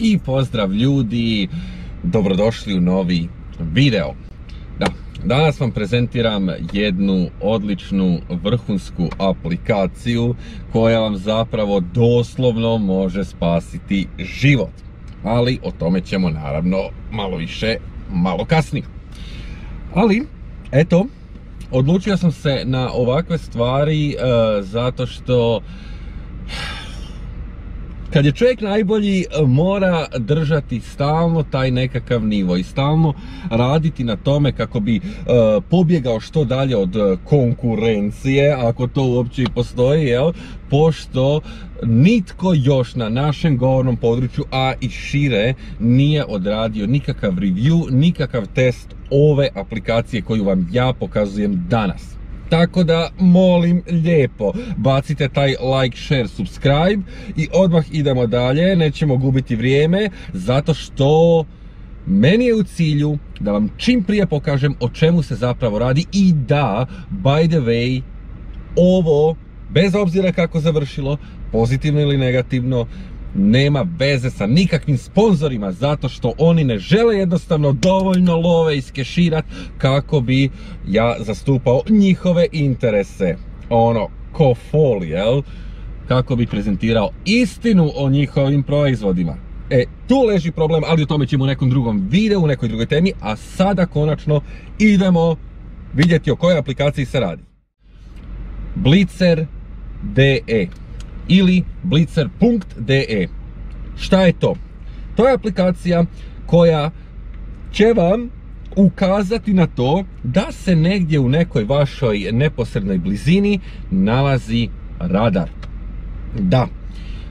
I pozdrav ljudi, dobrodošli u novi video. Danas vam prezentiram jednu odličnu vrhunsku aplikaciju koja vam zapravo doslovno može spasiti život. Ali o tome ćemo naravno malo više, malo kasnije. Ali, eto, odlučio sam se na ovakve stvari zato što kad je čovjek najbolji mora držati stalno taj nekakav nivo i stalno raditi na tome kako bi pobjegao što dalje od konkurencije, ako to uopće i postoji, jel? Pošto nitko još na našem govornom području, a i šire, nije odradio nikakav review, nikakav test ove aplikacije koju vam ja pokazujem danas. Tako da, molim lijepo, bacite taj like, share, subscribe i odmah idemo dalje, nećemo gubiti vrijeme, zato što meni je u cilju da vam čim prije pokažem o čemu se zapravo radi i da, by the way, ovo, bez obzira kako završilo, pozitivno ili negativno, nema veze sa nikakvim sponzorima, zato što oni ne žele jednostavno dovoljno love iskeširat kako bi ja zastupao njihove interese. Ono, ko fol, jel? Kako bi prezentirao istinu o njihovim proizvodima. Tu leži problem, ali o tome ćemo u nekom drugom videu, u nekoj drugoj temi, a sada konačno idemo vidjeti o kojoj aplikaciji se radi. Blitzer.de ili blitzer.de. Šta je to? To je aplikacija koja će vam ukazati na to da se negdje u nekoj vašoj neposrednoj blizini nalazi radar. Da,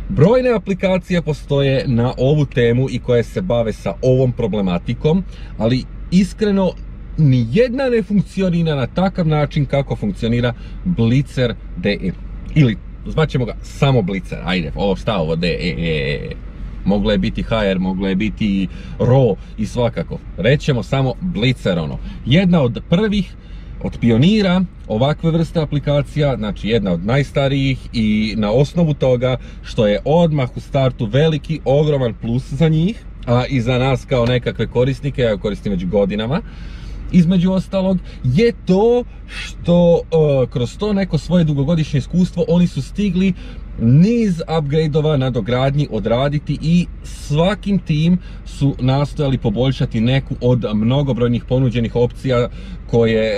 brojne aplikacije postoje na ovu temu i koje se bave sa ovom problematikom, ali iskreno ni jedna ne funkcionira na takav način kako funkcionira Blitzer.de. Ili zvaćemo ga samo Blitzer, ajde, šta ovo, moglo je biti HR, moglo je biti RO i svakako. Rećemo samo Blitzer, ono. Jedna od prvih, od pionira ovakve vrste aplikacija, znači jedna od najstarijih i na osnovu toga što je odmah u startu veliki, ogroman plus za njih, a i za nas kao nekakve korisnike, ja koristim već godinama, između ostalog, je to što kroz to neko svoje dugogodišnje iskustvo oni su stigli niz upgradeova, nadogradnji odraditi i svakim tim su nastojali poboljšati neku od mnogobrojnih ponuđenih opcija koje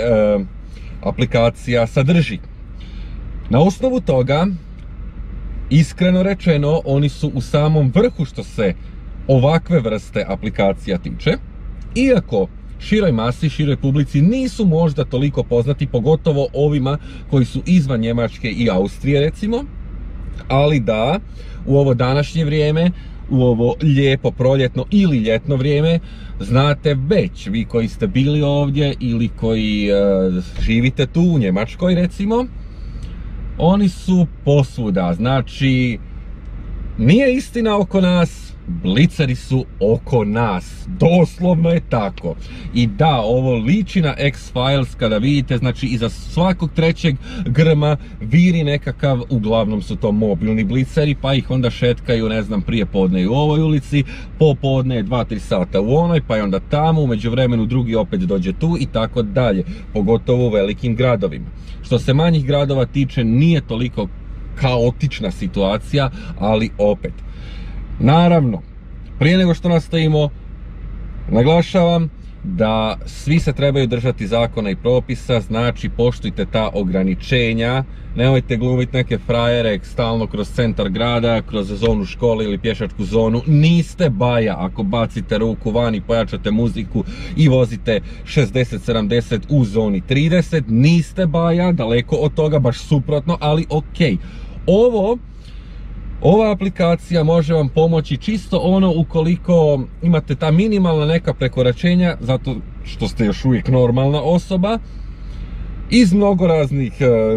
aplikacija sadrži. Na osnovu toga, iskreno rečeno, oni su u samom vrhu što se ovakve vrste aplikacija tiče, iako široj masi, široj publici nisu možda toliko poznati, pogotovo ovima koji su izvan Njemačke i Austrije recimo, ali da, u ovo današnje vrijeme, u ovo lijepo proljetno ili ljetno vrijeme, znate već, vi koji ste bili ovdje ili koji živite tu u Njemačkoj recimo, oni su posvuda, znači nije istina oko nas, Blitzeri su oko nas, doslovno je tako. I da, ovo liči na X-Files kada vidite, znači iza svakog trećeg grma viri nekakav, uglavnom su to mobilni Blitzeri, pa ih onda šetkaju, ne znam, prije podne u ovoj ulici, popodne je 2-3 sata u onoj, pa je onda tamo, u međuvremenu drugi opet dođe tu i tako dalje, pogotovo u velikim gradovima. Što se manjih gradova tiče, nije toliko kaotična situacija, ali opet. Naravno, prije nego što nastavimo, naglašavam da svi se trebaju držati zakona i propisa, znači poštujte ta ograničenja, nemojte glumiti neke frajere stalno kroz centar grada, kroz zonu škole ili pješačku zonu, niste baja ako bacite ruku van i pojačate muziku i vozite 60-70 u zoni 30, niste baja, daleko od toga, baš suprotno, ali okej. Ova aplikacija može vam pomoći čisto ono ukoliko imate ta minimalna neka prekoračenja, zato što ste još uvijek normalna osoba, iz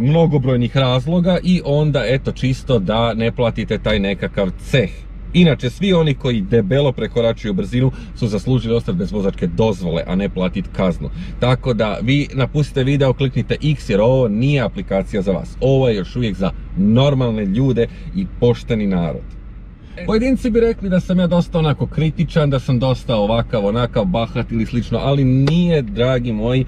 mnogobrojnih razloga i onda eto čisto da ne platite taj nekakav ceh. Inače, svi oni koji debelo prekoračuju brzinu su zaslužili ostati bez vozačke dozvole, a ne platiti kaznu. Tako da vi napustite video, kliknite X jer ovo nije aplikacija za vas. Ovo je još uvijek za normalne ljude i pošteni narod. Pojedinci bi rekli da sam ja dosta onako kritičan, da sam dosta ovakav, onakav, bahat ili slično, ali nije, dragi moji,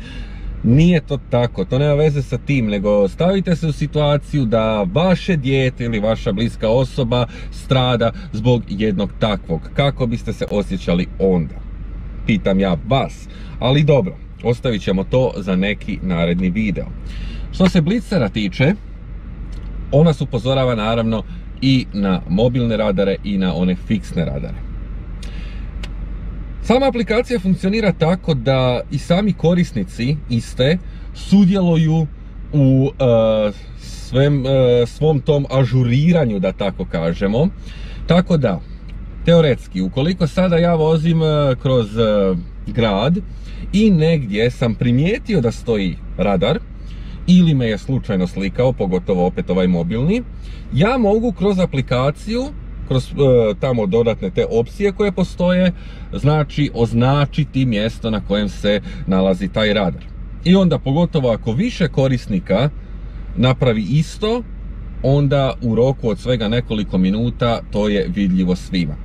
nije to tako, to nema veze sa tim, nego stavite se u situaciju da vaše dijete ili vaša bliska osoba strada zbog jednog takvog. Kako biste se osjećali onda? Pitam ja vas, ali dobro, ostavit ćemo to za neki naredni video. Što se Blitzera tiče, ona se upozorava naravno i na mobilne radare i na one fiksne radare. Sama aplikacija funkcionira tako da i sami korisnici iste sudjeluju u svom tom ažuriranju, da tako kažemo. Tako da, teoretski, ukoliko sada ja vozim kroz grad i negdje sam primijetio da stoji radar, ili me je slučajno slikao, pogotovo opet ovaj mobilni, ja mogu kroz aplikaciju, kroz tamo dodatne te opcije koje postoje, znači označiti mjesto na kojem se nalazi taj radar. I onda pogotovo ako više korisnika napravi isto, onda u roku od svega nekoliko minuta to je vidljivo svima.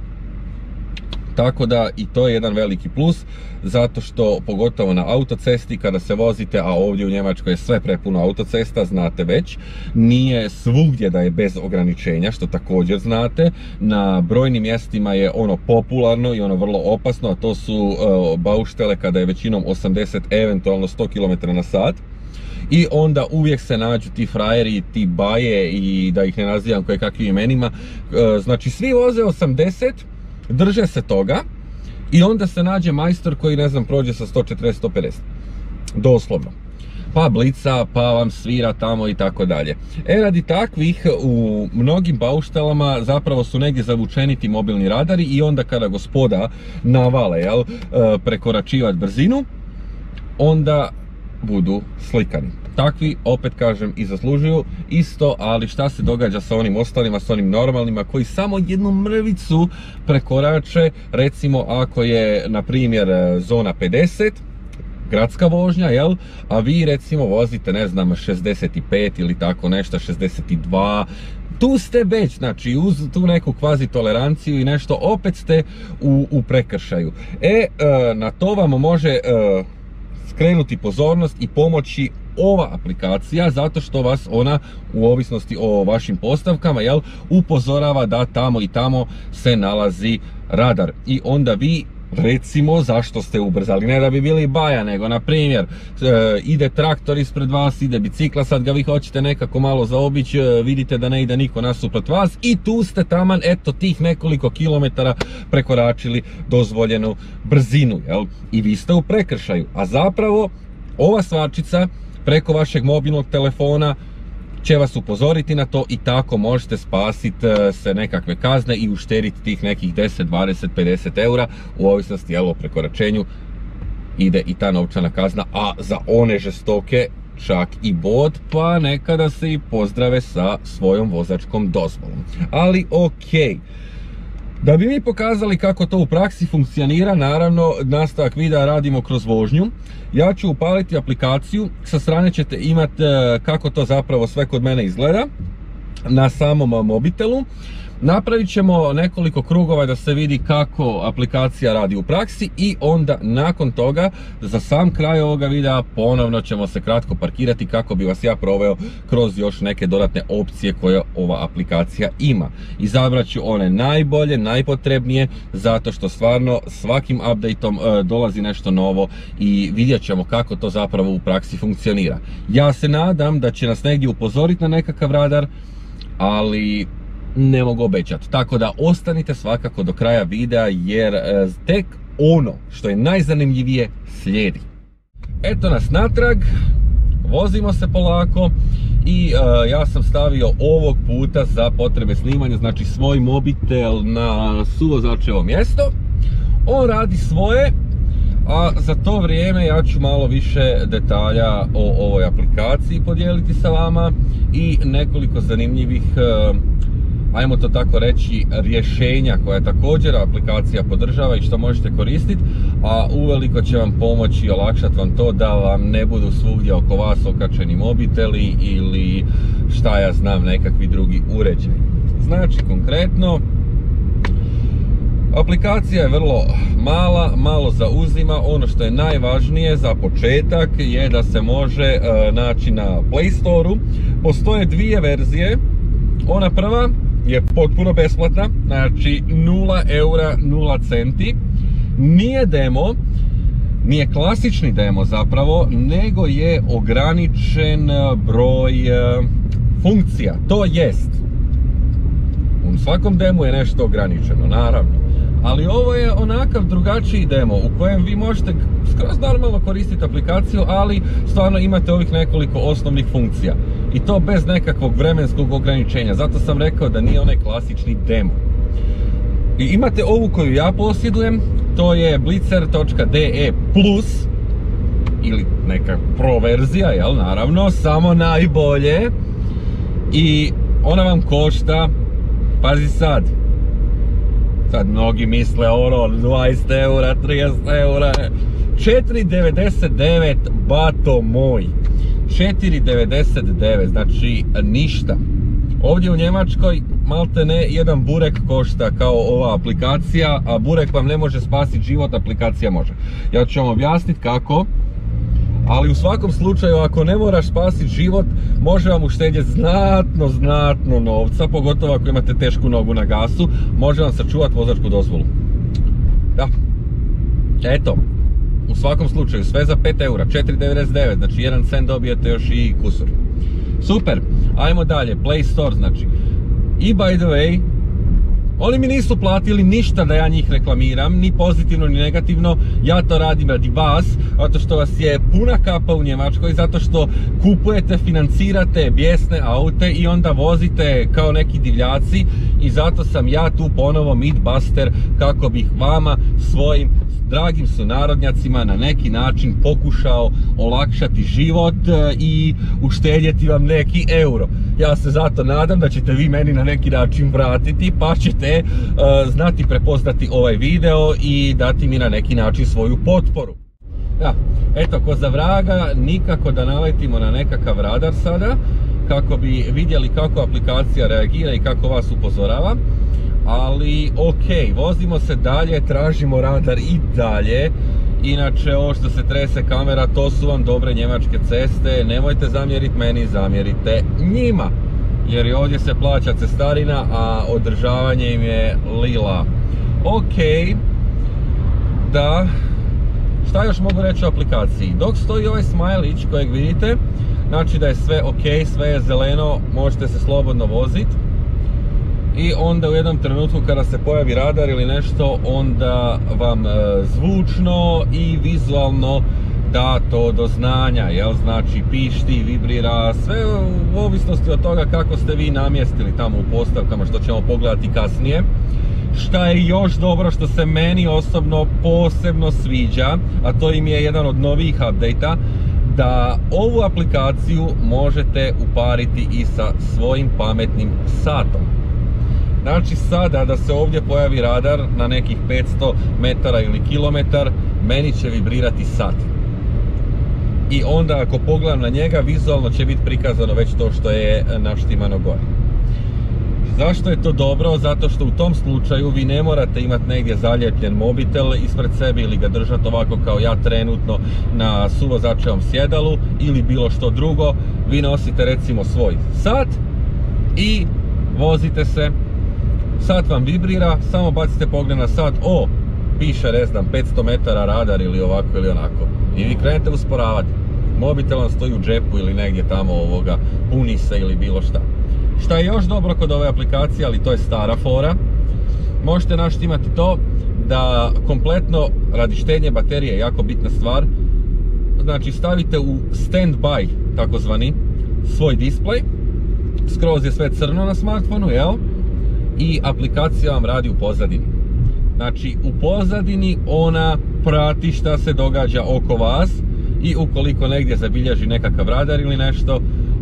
Tako da i to je jedan veliki plus, zato što pogotovo na autocesti kada se vozite, a ovdje u Njemačkoj je sve prepuno autocesta, znate već, nije svugdje da je bez ograničenja, što također znate. Na brojnim mjestima je ono popularno i ono vrlo opasno, a to su bauštele kada je većinom 80, eventualno 100 km/h. I onda uvijek se nađu ti frajeri, ti baje, i da ih ne nazivam koje kakvim imenima, znači svi voze 80, drže se toga i onda se nađe majstor koji, ne znam, prođe sa 140, 150. Doslovno. Pa blica, pa vam svira tamo i tako dalje. Radi takvih u mnogim bauštelama zapravo su negdje zavučeni ti mobilni radari i onda kada gospoda navale, prekoračivati brzinu, onda budu slikani. Takvi, opet kažem, i zaslužuju isto, ali šta se događa sa onim ostalima, sa onim normalnima koji samo jednu mrvicu prekorače, recimo ako je na primjer zona 50, gradska vožnja, a vi recimo vozite, ne znam, 65 ili tako nešto, 62, tu ste već, znači uz tu neku kvazi toleranciju i nešto, opet ste u prekršaju. Na to vam može skrenuti pozornost i pomoći ova aplikacija, zato što vas ona, u ovisnosti o vašim postavkama, upozorava da tamo i tamo se nalazi radar. I onda vi, recimo, zašto ste ubrzali, ne da bi bili baja, nego na primjer ide traktor ispred vas, ide bicikla, sad ga vi hoćete nekako malo zaobići, vidite da ne ide niko nasuprot vas i tu ste taman, eto, tih nekoliko kilometara prekoračili dozvoljenu brzinu, i vi ste u prekršaju. A zapravo ova stvarčica preko vašeg mobilnog telefona će vas upozoriti na to i tako možete spasiti se nekakve kazne i uštediti tih nekih 10, 20, 50 eura, u ovisnosti o prekoračenju ide i ta novčana kazna, a za one žestoke čak i bod, pa nekada se i pozdrave sa svojom vozačkom dozvolom. Ali okej. Da bi mi pokazali kako to u praksi funkcionira, naravno nastavak videa radimo kroz vožnju. Ja ću upaliti aplikaciju, sa strane ćete imati kako to zapravo sve kod mene izgleda na samom mobitelu. Napravit ćemo nekoliko krugova da se vidi kako aplikacija radi u praksi i onda nakon toga, za sam kraj ovoga videa, ponovno ćemo se kratko parkirati kako bi vas ja proveo kroz još neke dodatne opcije koje ova aplikacija ima. Izabrat ću one najbolje, najpotrebnije, zato što stvarno svakim updateom dolazi nešto novo i vidjet ćemo kako to zapravo u praksi funkcionira. Ja se nadam da će nas negdje upozoriti na nekakav radar, ali ne mogu obećati. Tako da ostanite svakako do kraja videa, jer tek ono što je najzanimljivije slijedi. Eto nas natrag, vozimo se polako i ja sam stavio ovog puta za potrebe snimanja, znači svoj mobitel na suvozačevo mjesto. On radi svoje, a za to vrijeme ja ću malo više detalja o ovoj aplikaciji podijeliti sa vama i nekoliko zanimljivih ajmo to tako reći, rješenja koja također aplikacija podržava i što možete koristiti, a uveliko će vam pomoći i olakšati vam to da vam ne budu svugdje oko vas okačeni mobiteli ili šta ja znam, nekakvi drugi uređaji. Znači, konkretno, aplikacija je vrlo mala, malo zauzima. Ono što je najvažnije za početak je da se može naći na Play Store-u. Postoje dvije verzije. Ona prva je potpuno besplatna, znači 0 eura, 0 centi. Nije demo, nije klasični demo zapravo, nego je ograničen broj funkcija. To jest, u svakom demu je nešto ograničeno, naravno. Ali ovo je onakav drugačiji demo u kojem vi možete skroz normalno koristiti aplikaciju, ali stvarno imate ovih nekoliko osnovnih funkcija. I to bez nekakvog vremenskog ograničenja. Zato sam rekao da nije onaj klasični demo. I imate ovu koju ja posjedujem, to je blitzer.de plus, ili neka pro verzija, jel, naravno, samo najbolje. I ona vam košta, pazi sad mnogi misle ono 20 eura, 30 eura, 4,99 bato moj, 4,99, znači ništa. Ovdje u Njemačkoj malte ne jedan burek košta kao ova aplikacija, a burek vam ne može spasiti život, aplikacija može. Ja ću vam objasniti kako. Ali u svakom slučaju, ako ne moraš spasiti život, može vam uštedjeti znatno novca, pogotovo ako imate tešku nogu na gasu, može vam sačuvati vozačku dozvolu. Da. Eto, u svakom slučaju, sve za 5 eura, 4,99, znači 1 cent dobijete još i kusur. Super, ajmo dalje, Play Store znači. I by the way, oni mi nisu platili ništa da ja njih reklamiram, ni pozitivno ni negativno, ja to radim radi vas, zato što vas je puna kapa u Njemačkoj, zato što kupujete, financirate bijesne aute i onda vozite kao neki divljaci i zato sam ja tu ponovo Mythbuster kako bih vama, svojim dragim sunarodnjacima na neki način pokušao olakšati život i uštedjeti vam neki euro. Ja se zato nadam da ćete vi meni na neki način vratiti, pa ćete znati prepoznati ovaj video i dati mi na neki način svoju potporu. Ja, eto, ko za vraga, nikako da naletimo na nekakav radar sada, kako bi vidjeli kako aplikacija reagira i kako vas upozorava. Ali ok, vozimo se dalje, tražimo radar i dalje. Inače, ovo što se trese kamera, to su vam dobre njemačke ceste, nemojte zamjeriti meni, zamjerite njima. Jer i ovdje se plaća cestarina, a održavanje im je lila. Ok, da, šta još mogu reći o aplikaciji? Dok stoji ovaj smajlić kojeg vidite, znači da je sve ok, sve je zeleno, možete se slobodno voziti. I onda u jednom trenutku kada se pojavi radar ili nešto, onda vam zvučno i vizualno da to do znanja, jel? Znači pišti, vibrira, sve u ovisnosti od toga kako ste vi namjestili tamo u postavkama, što ćemo pogledati kasnije. Šta je još dobro, što se meni osobno posebno sviđa, a to im je jedan od novih update-a, da ovu aplikaciju možete upariti i sa svojim pametnim satom. Znači sada da se ovdje pojavi radar na nekih 500 metara ili kilometar, meni će vibrirati sat. I onda ako pogledam na njega, vizualno će biti prikazano već to što je naštimano gore. Zašto je to dobro? Zato što u tom slučaju vi ne morate imati negdje zaljepljen mobitel ispred sebe ili ga držati ovako kao ja trenutno na suvozačevom sjedalu ili bilo što drugo. Vi nosite recimo svoj sat i vozite se. Sat vam vibrira, samo bacite pogled na sat, o, piše, ne znam, 500 metara radar ili ovako ili onako. I vi krenete usporavati. Mobitel vam stoji u džepu ili negdje tamo puni se ili bilo šta. Šta je još dobro kod ove aplikacije, ali to je stara fora, možete naštimati to da kompletno radi štednje baterije, jako bitna stvar, znači stavite u stand-by takozvani svoj display, skroz je sve crno na smartfonu, jel? I aplikacija vam radi u pozadini. Znači u pozadini ona prati šta se događa oko vas i ukoliko negdje zabilježi nekakav radar ili nešto,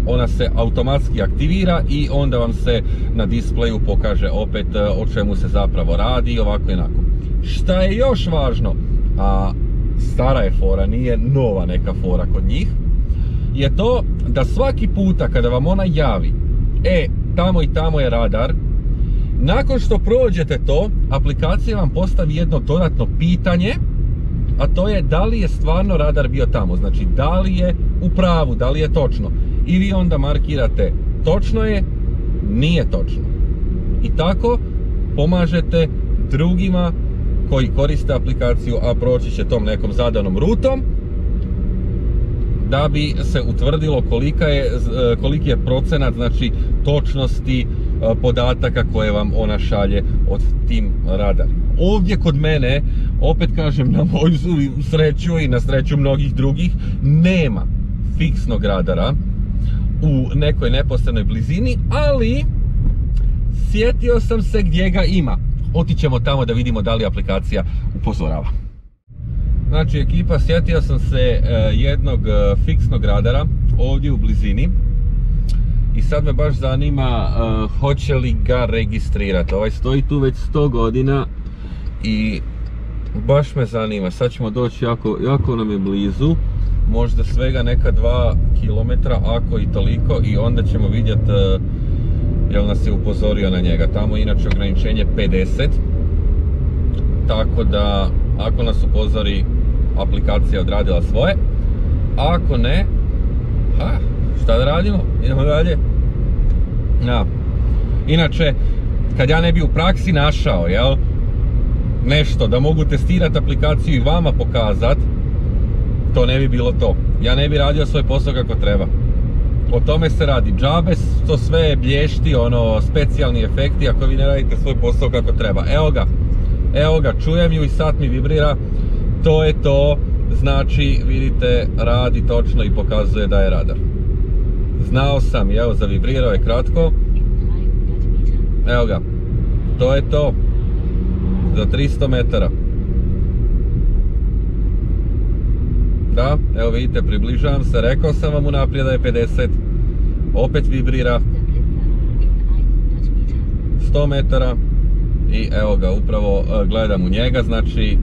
ona se automatski aktivira i onda vam se na displeju pokaže opet o čemu se zapravo radi, ovako i onako. Šta je još važno, a stara je fora, nije nova neka fora kod njih, je to da svaki puta kada vam ona javi tamo i tamo je radar, nakon što prođete to, aplikacija vam postavi jedno dodatno pitanje, a to je da li je stvarno radar bio tamo, znači da li je u pravu, da li je točno. I vi onda markirate točno je, nije točno. I tako pomažete drugima koji koriste aplikaciju, a proći će tom nekom zadanom rutom, da bi se utvrdilo koliki je procenat, znači, točnosti podataka koje vam ona šalje od tim radarima. Ovdje kod mene, opet kažem, na moju sreću i na sreću mnogih drugih, nema fiksnog radara u nekoj neposrednoj blizini, ali sjetio sam se gdje ga ima. Otićemo tamo da vidimo da li aplikacija upozorava. Znači ekipa, sjetio sam se jednog fiksnog radara ovdje u blizini i sad me baš zanima hoće li ga registrirati. Ovaj stoji tu već 100 godina i baš me zanima. Sad ćemo doći, jako nam je blizu, možda svega neka 2 km, ako i toliko, i onda ćemo vidjeti jel nas je upozorio na njega. Tamo je inače ograničenje 50, tako da ako nas upozori, aplikacija odradila svoje. Ako ne, šta da radimo? Idemo dalje. Inače, kad ja ne bi u praksi našao, jel, nešto da mogu testirati aplikaciju i vama pokazat, to ne bi bilo to. Ja ne bi radio svoj posao kako treba. O tome se radi. Džabe, to sve blješti, specijalni efekti ako vi ne radite svoj posao kako treba. Evo ga, čujem ju i sad mi vibrira. To je to, znači, vidite, radi točno i pokazuje da je radar. Znao sam, evo, zavibrirao je kratko. Evo ga, to je to. Za 300 metara. Da, evo vidite, približavam se, rekao sam vam unaprijed da je 50. Opet vibrira. 100 metara. I evo ga, upravo gledam u njega, znači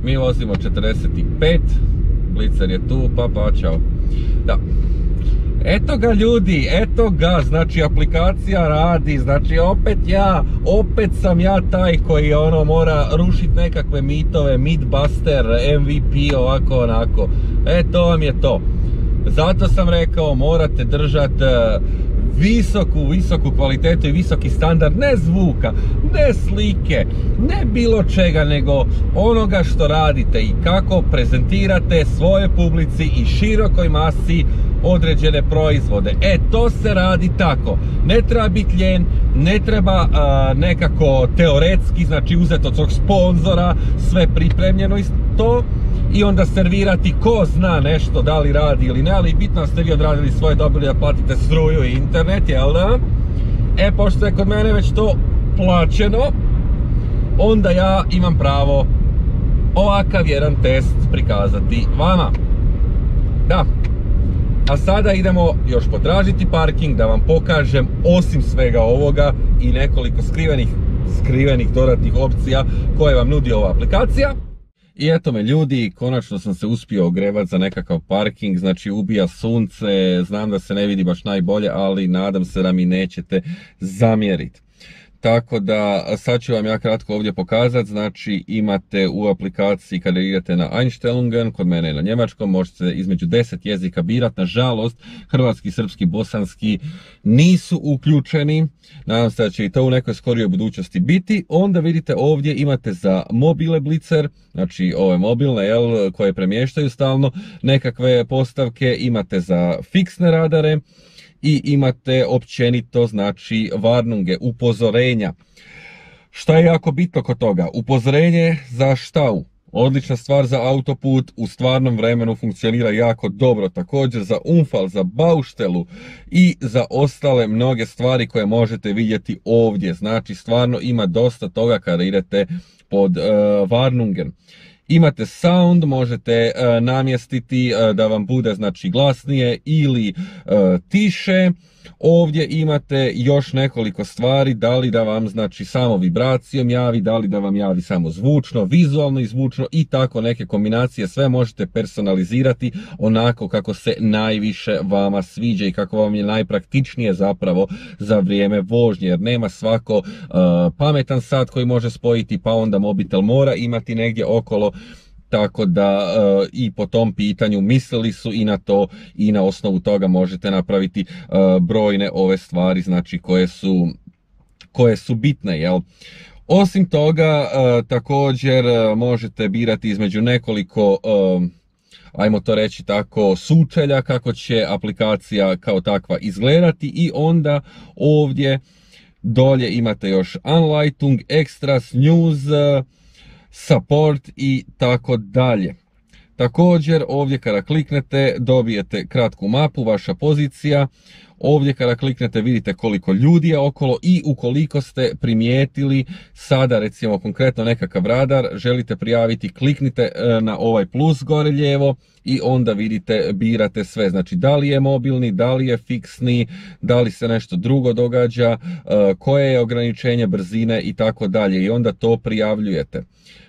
mi vozimo 45, Blicer je tu, pa čao. Da. Eto ga ljudi, eto ga, znači aplikacija radi, znači opet sam ja taj koji mora rušiti nekakve mitove, Mythbuster, MVP, ovako onako. To vam je to. Zato sam rekao, morate držati visoku kvalitetu i visoki standard, ne zvuka, ne slike, ne bilo čega, nego onoga što radite i kako prezentirate svoje publici i širokoj masi određene proizvode. To se radi tako. Ne treba biti ljen, ne treba nekako teoretski, znači uzeti od svog sponzora sve pripremljeno i to, i onda servirati ko zna nešto da li radi ili ne, ali bitno da ste vi odradili svoje, dobili da platite struju i internet, jel da? Pošto je kod mene već to plaćeno, onda ja imam pravo ovakav jedan test prikazati vama. Da. A sada idemo još potražiti parking da vam pokažem, osim svega ovoga, i nekoliko skrivenih dodatnih opcija koje vam nudi ova aplikacija. I eto me ljudi, konačno sam se uspio ogrevat za nekakav parking, znači ubija sunce, znam da se ne vidi baš najbolje, ali nadam se da mi nećete zamjeriti. Tako da sad ću vam ja kratko ovdje pokazati, znači imate u aplikaciji kada idete na Einstellungen, kod mene je na njemačkom, možete između 10 jezika birati, nažalost hrvatski, srpski, bosanski nisu uključeni, nadam se da će i to u nekoj skorijoj budućnosti biti. Onda vidite ovdje imate za mobile Blicer, znači ove mobilne koje premještaju stalno nekakve postavke, imate za fiksne radare, i imate općenito, znači, warnunge, upozorenja. Šta je jako bitno kod toga? Upozorenje za štau, odlična stvar za autoput, u stvarnom vremenu funkcionira jako dobro, također za Unfall, za bauštelu i za ostale mnoge stvari koje možete vidjeti ovdje. Znači, stvarno ima dosta toga kada idete pod warnungen. Imate sound, možete namjestiti da vam bude znači glasnije ili tiše. Ovdje imate još nekoliko stvari, da li da vam znači samo vibracijom javi, da li da vam javi samo zvučno, vizualno i zvučno i tako neke kombinacije, sve možete personalizirati onako kako se najviše vama sviđa i kako vam je najpraktičnije zapravo za vrijeme vožnje, jer nema svako pametan sat koji može spojiti, pa onda mobitel mora imati negdje okolo. Tako da i po tom pitanju mislili su i na to i na osnovu toga možete napraviti brojne ove stvari znači koje su bitne, jel? Osim toga također možete birati između nekoliko ajmo to reći tako sučelja kako će aplikacija kao takva izgledati i onda ovdje dolje imate još Anleitung, Extras, News, Support i tako dalje. Također ovdje kada kliknete dobijete kratku mapu, vaša pozicija. Ovdje kada kliknete vidite koliko ljudi je okolo i ukoliko ste primijetili sada recimo konkretno nekakav radar, želite prijaviti, kliknite na ovaj plus gore lijevo i onda vidite, birate sve. Znači da li je mobilni, da li je fiksni, da li se nešto drugo događa, koje je ograničenje brzine i tako dalje i onda to prijavljujete.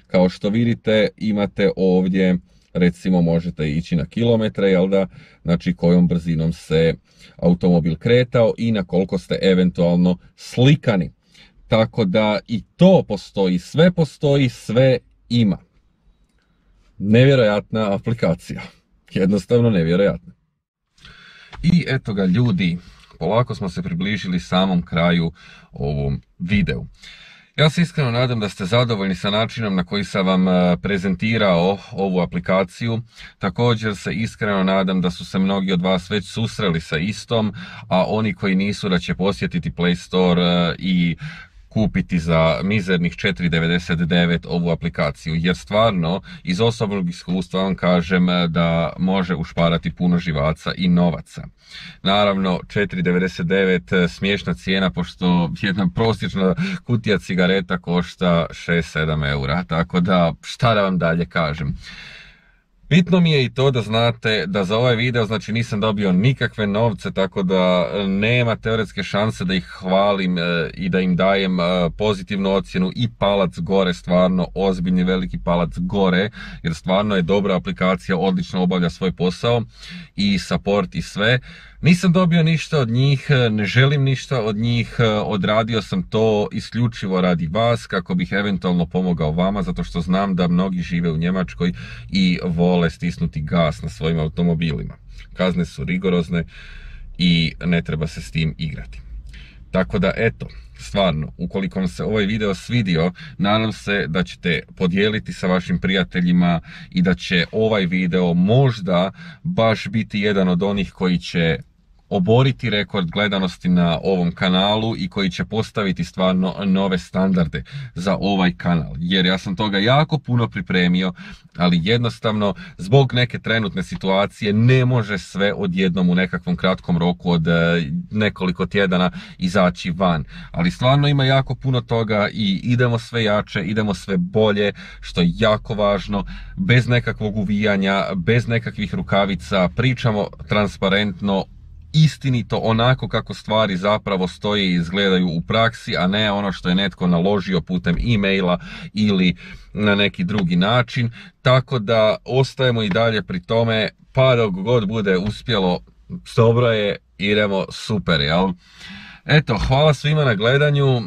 Kao što vidite imate ovdje recimo možete ići na kilometre, jel da, znači kojom brzinom se automobil kretao i na koliko ste eventualno slikani. Tako da i to postoji, sve ima. Nevjerojatna aplikacija. Jednostavno nevjerojatna. I eto ga ljudi, polako smo se približili samom kraju ovom videu. Ja se iskreno nadam da ste zadovoljni sa načinom na koji sam vam prezentirao ovu aplikaciju. Također se iskreno nadam da su se mnogi od vas već susreli sa istom, a oni koji nisu da će posjetiti Play Store i kupiti za mizernih 4,99 ovu aplikaciju, jer stvarno iz osobnog iskustva vam kažem da može ušparati puno živaca i novaca. Naravno 4,99 smiješna cijena, pošto jedna prosječna kutija cigareta košta 6-7 eura, tako da šta da vam dalje kažem. Bitno mi je i to da znate da za ovaj video znači nisam dobio nikakve novce, tako da nema teoretske šanse da ih hvalim i da im dajem pozitivnu ocjenu i palac gore, stvarno ozbiljni veliki palac gore, jer stvarno je dobra aplikacija, odlično obavlja svoj posao i support i sve. Nisam dobio ništa od njih, ne želim ništa od njih, odradio sam to isključivo radi vas kako bih eventualno pomogao vama, zato što znam da mnogi žive u Njemačkoj i vole stisnuti gas na svojim automobilima. Kazne su rigorozne i ne treba se s tim igrati. Tako da eto, stvarno, ukoliko vam se ovaj video svidio, nadam se da ćete podijeliti sa vašim prijateljima i da će ovaj video možda baš biti jedan od onih koji će oboriti rekord gledanosti na ovom kanalu i koji će postaviti stvarno nove standarde za ovaj kanal. Jer ja sam toga jako puno pripremio, ali jednostavno zbog neke trenutne situacije ne može sve odjednom u nekakvom kratkom roku od nekoliko tjedana izaći van. Ali stvarno ima jako puno toga i idemo sve jače, idemo sve bolje, što je jako važno, bez nekakvog uvijanja, bez nekakvih rukavica, pričamo transparentno, istinito, onako kako stvari zapravo stoje i izgledaju u praksi, a ne ono što je netko naložio putem e-maila ili na neki drugi način. Tako da ostajemo i dalje pri tome, pa dok god bude uspjelo, dobro je, idemo super, jel? Eto, hvala svima na gledanju,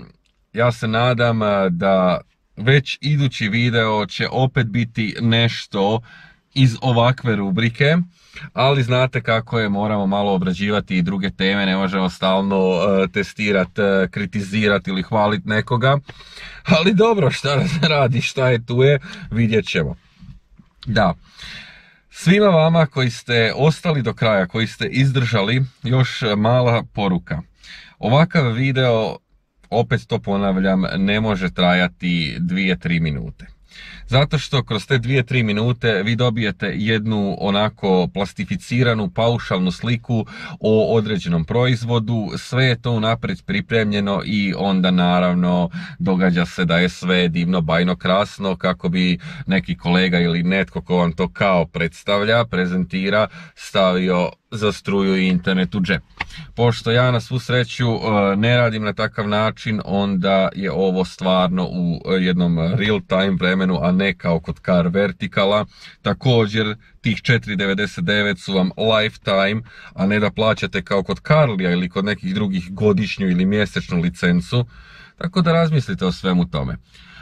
ja se nadam da već idući video će opet biti nešto iz ovakve rubrike, ali znate kako je, moramo malo obrađivati i druge teme, ne možemo stalno testirati, kritizirati ili hvaliti nekoga, ali dobro, šta se radi, šta je tu je, vidjet ćemo. Da, svima vama koji ste ostali do kraja, koji ste izdržali, još mala poruka. Ovakav video, opet to ponavljam, ne može trajati 2-3 minute. Zato što kroz te 2-3 minute vi dobijete jednu onako plastificiranu, paušalnu sliku o određenom proizvodu, sve je to unaprijed pripremljeno i onda naravno događa se da je sve divno, bajno, krasno kako bi neki kolega ili netko ko vam to kao predstavlja, prezentira, stavio za struju i internet u džep. Pošto ja na svu sreću ne radim na takav način, onda je ovo stvarno u jednom real time vremenu, a ne kao kod Car Verticala. Također tih 4,99 su vam lifetime, a ne da plaćate kao kod Carlija ili kod nekih drugih godišnju ili mjesečnu licencu. Tako da razmislite o svemu tome.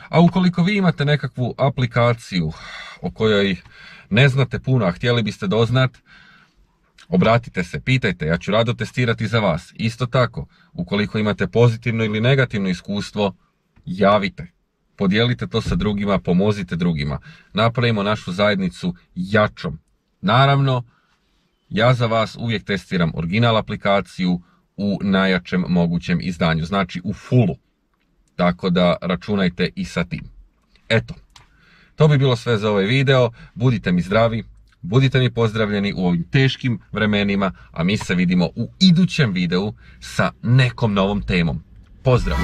A ukoliko vi imate nekakvu aplikaciju o kojoj ne znate puno, a htjeli biste doznat, obratite se, pitajte, ja ću rado testirati za vas. Isto tako, ukoliko imate pozitivno ili negativno iskustvo, javite. Podijelite to sa drugima, pomozite drugima. Napravimo našu zajednicu jačom. Naravno, ja za vas uvijek testiram original aplikaciju u najjačem mogućem izdanju, znači u fullu. Tako da računajte i sa tim. Eto, to bi bilo sve za ovaj video. Budite mi zdravi, budite mi pozdravljeni u ovim teškim vremenima, a mi se vidimo u idućem videu sa nekom novom temom. Pozdrav!